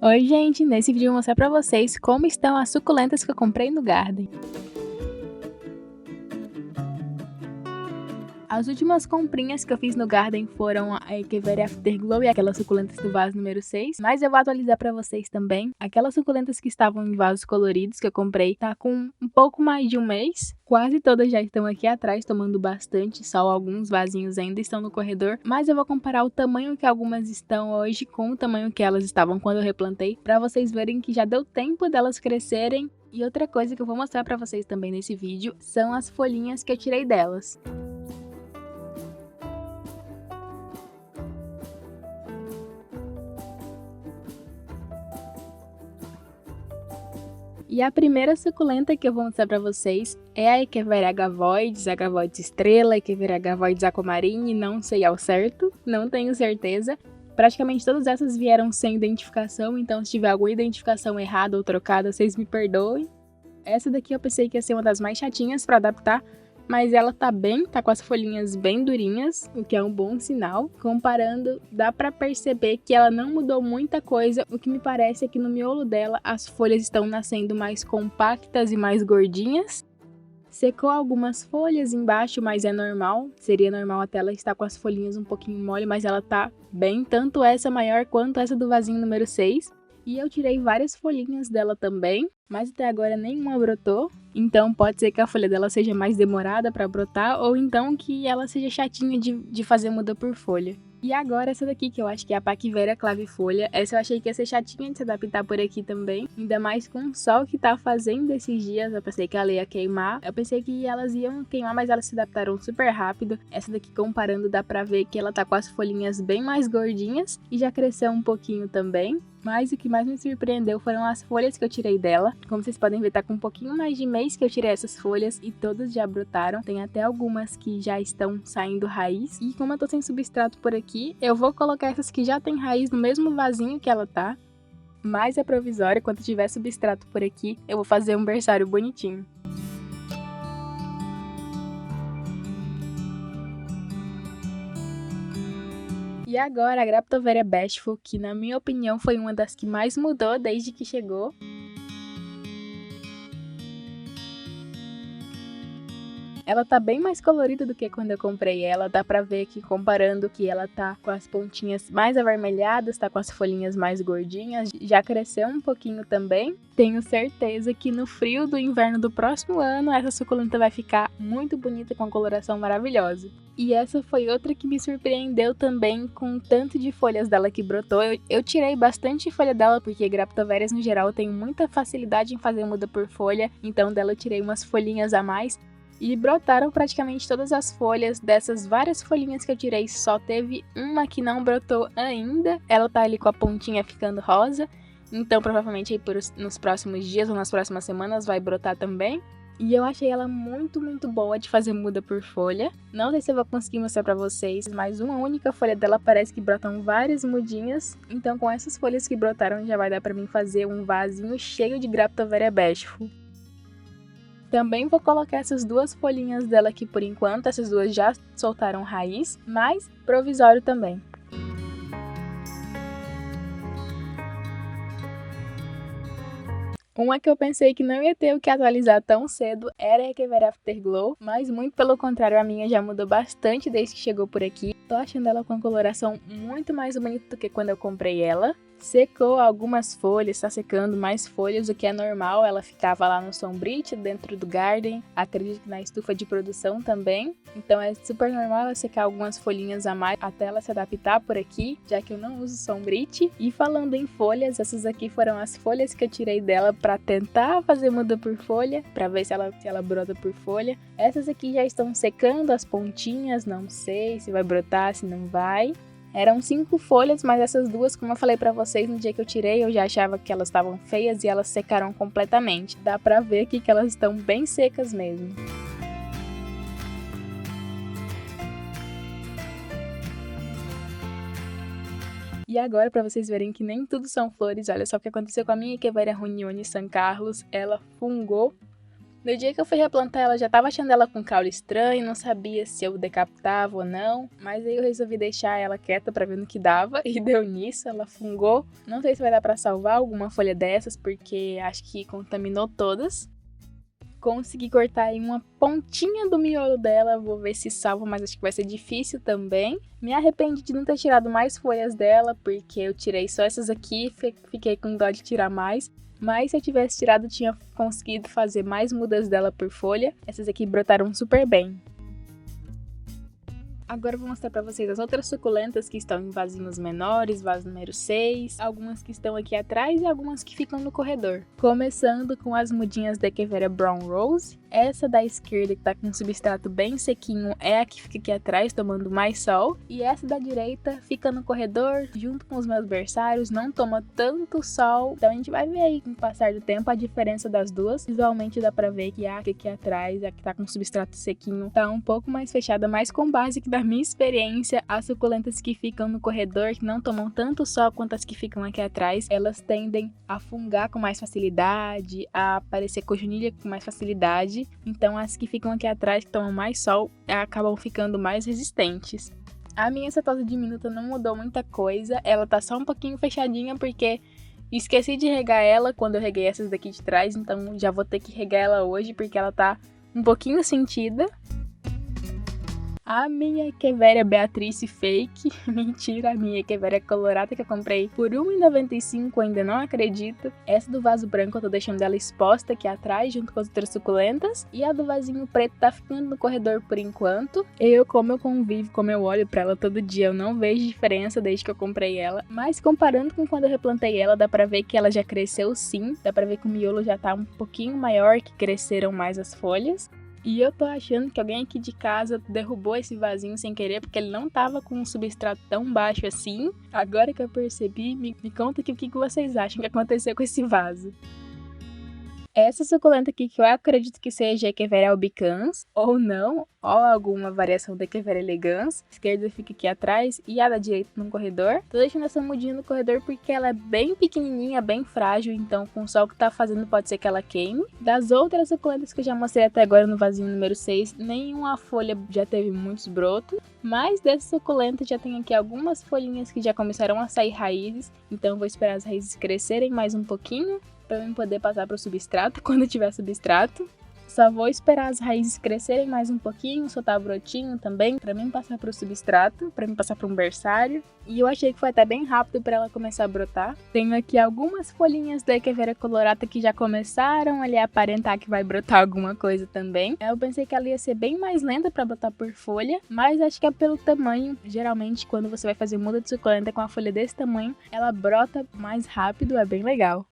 Oi gente, nesse vídeo eu vou mostrar pra vocês como estão as suculentas que eu comprei no Garden. As últimas comprinhas que eu fiz no Garden foram a Echeveria Afterglow e aquelas suculentas do vaso número 6. Mas eu vou atualizar pra vocês também. Aquelas suculentas que estavam em vasos coloridos que eu comprei tá com um pouco mais de um mês. Quase todas já estão aqui atrás tomando bastante sol, alguns vasinhos ainda estão no corredor. Mas eu vou comparar o tamanho que algumas estão hoje com o tamanho que elas estavam quando eu replantei, pra vocês verem que já deu tempo delas crescerem. E outra coisa que eu vou mostrar pra vocês também nesse vídeo são as folhinhas que eu tirei delas. E a primeira suculenta que eu vou mostrar pra vocês é a Echeveria Agavoides Estrela, Echeveria Agavoides Aquamarine, não sei ao certo, não tenho certeza. Praticamente todas essas vieram sem identificação, então se tiver alguma identificação errada ou trocada, vocês me perdoem. Essa daqui eu pensei que ia ser uma das mais chatinhas pra adaptar, mas ela tá com as folhinhas bem durinhas, o que é um bom sinal. Comparando, dá pra perceber que ela não mudou muita coisa, o que me parece é que no miolo dela as folhas estão nascendo mais compactas e mais gordinhas. Secou algumas folhas embaixo, mas é normal, seria normal até ela estar com as folhinhas um pouquinho mole, mas ela tá bem, tanto essa maior quanto essa do vasinho número 6. E eu tirei várias folhinhas dela também, mas até agora nenhuma brotou. Então pode ser que a folha dela seja mais demorada para brotar, ou então que ela seja chatinha de fazer muda por folha. E agora essa daqui, que eu acho que é a Paquiveria Clavifolha. Essa eu achei que ia ser chatinha de se adaptar por aqui também. Ainda mais com o sol que tá fazendo esses dias. Eu pensei que ela ia queimar. Eu pensei que elas iam queimar, mas elas se adaptaram super rápido. Essa daqui, comparando, dá pra ver que ela tá com as folhinhas bem mais gordinhas. E já cresceu um pouquinho também. Mas o que mais me surpreendeu foram as folhas que eu tirei dela. Como vocês podem ver, tá com um pouquinho mais de mês que eu tirei essas folhas e todas já brotaram. Tem até algumas que já estão saindo raiz. E como eu tô sem substrato por aqui, eu vou colocar essas que já tem raiz no mesmo vasinho que ela tá. Mas é provisório, quando tiver substrato por aqui, eu vou fazer um berçário bonitinho. E agora a Graptoveria Bashful, que na minha opinião foi uma das que mais mudou desde que chegou. Ela tá bem mais colorida do que quando eu comprei ela, dá pra ver que comparando que ela tá com as pontinhas mais avermelhadas, tá com as folhinhas mais gordinhas, já cresceu um pouquinho também. Tenho certeza que no frio do inverno do próximo ano, essa suculenta vai ficar muito bonita com a coloração maravilhosa. E essa foi outra que me surpreendeu também com o tanto de folhas dela que brotou. Eu tirei bastante folha dela, porque Graptoverias no geral tem muita facilidade em fazer muda por folha, então dela eu tirei umas folhinhas a mais. E brotaram praticamente todas as folhas. Dessas várias folhinhas que eu tirei, só teve uma que não brotou ainda. Ela tá ali com a pontinha ficando rosa. Então provavelmente aí nos próximos dias ou nas próximas semanas vai brotar também. E eu achei ela muito boa de fazer muda por folha. Não sei se eu vou conseguir mostrar pra vocês, mas uma única folha dela parece que brotam várias mudinhas. Então com essas folhas que brotaram já vai dar pra mim fazer um vasinho cheio de Graptoveria Bashful. Também vou colocar essas duas folhinhas dela aqui por enquanto, essas duas já soltaram raiz, mas provisório também. Uma que eu pensei que não ia ter o que atualizar tão cedo era a Echeveria Afterglow, mas muito pelo contrário, a minha já mudou bastante desde que chegou por aqui. Tô achando ela com a coloração muito mais bonita do que quando eu comprei ela. Secou algumas folhas, tá secando mais folhas, o que é normal, ela ficava lá no Sombrite, dentro do Garden, acredito que na estufa de produção também. Então é super normal ela secar algumas folhinhas a mais até ela se adaptar por aqui, já que eu não uso Sombrite. E falando em folhas, essas aqui foram as folhas que eu tirei dela pra tentar fazer muda por folha, pra ver se ela brota por folha. Essas aqui já estão secando as pontinhas, não sei se vai brotar, se não vai. Eram 5 folhas, mas essas duas, como eu falei pra vocês, no dia que eu tirei, eu já achava que elas estavam feias e elas secaram completamente. Dá pra ver aqui que elas estão bem secas mesmo. E agora, pra vocês verem que nem tudo são flores, olha só o que aconteceu com a minha Echeveria Runione San Carlos. Ela fungou No dia que eu fui replantar ela, já tava achando ela com caule estranho, não sabia se eu decapitava ou não, mas aí eu resolvi deixar ela quieta pra ver no que dava, e deu nisso, ela fungou. Não sei se vai dar pra salvar alguma folha dessas, porque acho que contaminou todas. Consegui cortar aí uma pontinha do miolo dela, vou ver se salvo, mas acho que vai ser difícil também. Me arrependi de não ter tirado mais folhas dela, porque eu tirei só essas aqui, fiquei com dó de tirar mais. Mas se eu tivesse tirado, tinha conseguido fazer mais mudas dela por folha. Essas aqui brotaram super bem. Agora eu vou mostrar pra vocês as outras suculentas que estão em vasinhos menores, vaso número 6, algumas que estão aqui atrás e algumas que ficam no corredor. Começando com as mudinhas da Echeveria Brown Rose. Essa da esquerda, que tá com um substrato bem sequinho, é a que fica aqui atrás, tomando mais sol. E essa da direita fica no corredor, junto com os meus berçários, não toma tanto sol. Então a gente vai ver aí, com o passar do tempo, a diferença das duas. Visualmente dá pra ver que a que aqui atrás, a que tá com substrato sequinho, tá um pouco mais fechada, mas com base que da minha experiência, as suculentas que ficam no corredor, que não tomam tanto sol quanto as que ficam aqui atrás, elas tendem a fungar com mais facilidade, a aparecer cochonilha com mais facilidade. Então as que ficam aqui atrás, que tomam mais sol, acabam ficando mais resistentes. A minha cetose diminuta não mudou muita coisa, ela tá só um pouquinho fechadinha porque esqueci de regar ela quando eu reguei essas daqui de trás, então já vou ter que regar ela hoje porque ela tá um pouquinho sentida. A minha Echeveria Beatrice fake, mentira, a minha Echeveria colorata que eu comprei por R$1,95, ainda não acredito. Essa do vaso branco eu tô deixando ela exposta aqui atrás, junto com as outras suculentas. E a do vasinho preto tá ficando no corredor por enquanto. Como eu convivo, como eu olho pra ela todo dia, eu não vejo diferença desde que eu comprei ela. Mas comparando com quando eu replantei ela, dá pra ver que ela já cresceu sim. Dá pra ver que o miolo já tá um pouquinho maior, que cresceram mais as folhas. E eu tô achando que alguém aqui de casa derrubou esse vasinho sem querer, porque ele não tava com um substrato tão baixo assim. Agora que eu percebi, me conta aqui o que vocês acham que aconteceu com esse vaso. Essa suculenta aqui, que eu acredito que seja Echeveria albicans, ou não, ou alguma variação da Echeveria elegans. A esquerda fica aqui atrás e a da direita no corredor. Tô deixando essa mudinha no corredor porque ela é bem pequenininha, bem frágil, então com o sol que tá fazendo pode ser que ela queime. Das outras suculentas que eu já mostrei até agora no vasinho número 6, nenhuma folha já teve muitos brotos. Mas dessa suculenta já tem aqui algumas folhinhas que já começaram a sair raízes, então vou esperar as raízes crescerem mais um pouquinho para eu poder passar para o substrato quando tiver substrato. Só vou esperar as raízes crescerem mais um pouquinho, soltar brotinho também, para mim passar para o substrato, para mim passar para um berçário. E eu achei que foi até bem rápido para ela começar a brotar. Tenho aqui algumas folhinhas da Echeveria colorata que já começaram ali a aparentar que vai brotar alguma coisa também. Eu pensei que ela ia ser bem mais lenta para brotar por folha, mas acho que é pelo tamanho. Geralmente quando você vai fazer muda de suculenta com a folha desse tamanho, ela brota mais rápido, é bem legal.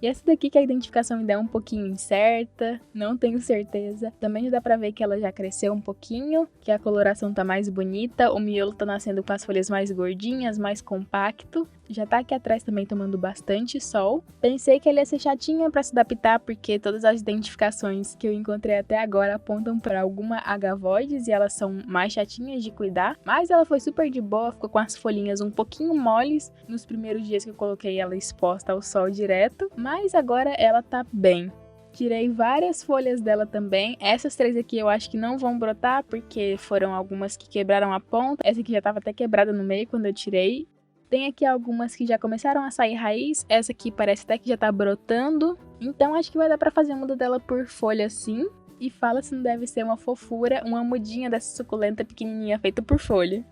E essa daqui que a identificação ainda é um pouquinho incerta, não tenho certeza. Também dá pra ver que ela já cresceu um pouquinho, que a coloração tá mais bonita, o miolo tá nascendo com as folhas mais gordinhas, mais compacto. Já tá aqui atrás também tomando bastante sol. Pensei que ela ia ser chatinha pra se adaptar, porque todas as identificações que eu encontrei até agora apontam pra alguma agavoides e elas são mais chatinhas de cuidar. Mas ela foi super de boa, ficou com as folhinhas um pouquinho moles nos primeiros dias que eu coloquei ela exposta ao sol direto. Mas agora ela tá bem. Tirei várias folhas dela também. Essas três aqui eu acho que não vão brotar, porque foram algumas que quebraram a ponta. Essa aqui já tava até quebrada no meio quando eu tirei. Tem aqui algumas que já começaram a sair raiz. Essa aqui parece até que já tá brotando. Então acho que vai dar pra fazer a muda dela por folha sim. E fala se não deve ser uma fofura, uma mudinha dessa suculenta pequenininha feita por folha.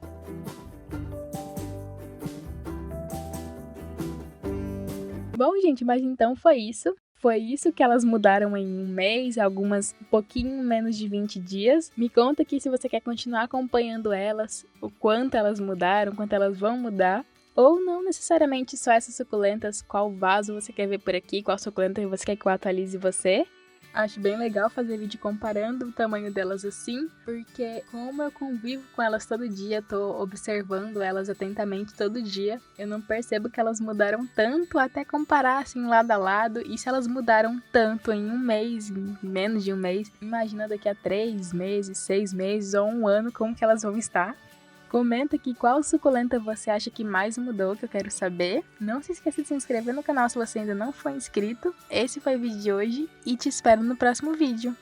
Bom, gente, mas então foi isso. Foi isso que elas mudaram em um mês, algumas um pouquinho menos de 20 dias. Me conta aqui se você quer continuar acompanhando elas, o quanto elas mudaram, quanto elas vão mudar. Ou não necessariamente só essas suculentas, qual vaso você quer ver por aqui, qual suculenta você quer que eu atualize você. Acho bem legal fazer vídeo comparando o tamanho delas assim, porque como eu convivo com elas todo dia, tô observando elas atentamente todo dia, eu não percebo que elas mudaram tanto até comparar assim lado a lado. E se elas mudaram tanto em um mês, em menos de um mês, imagina daqui a 3 meses, 6 meses ou um ano como que elas vão estar. Comenta aqui qual suculenta você acha que mais mudou, que eu quero saber. Não se esqueça de se inscrever no canal se você ainda não for inscrito. Esse foi o vídeo de hoje e te espero no próximo vídeo.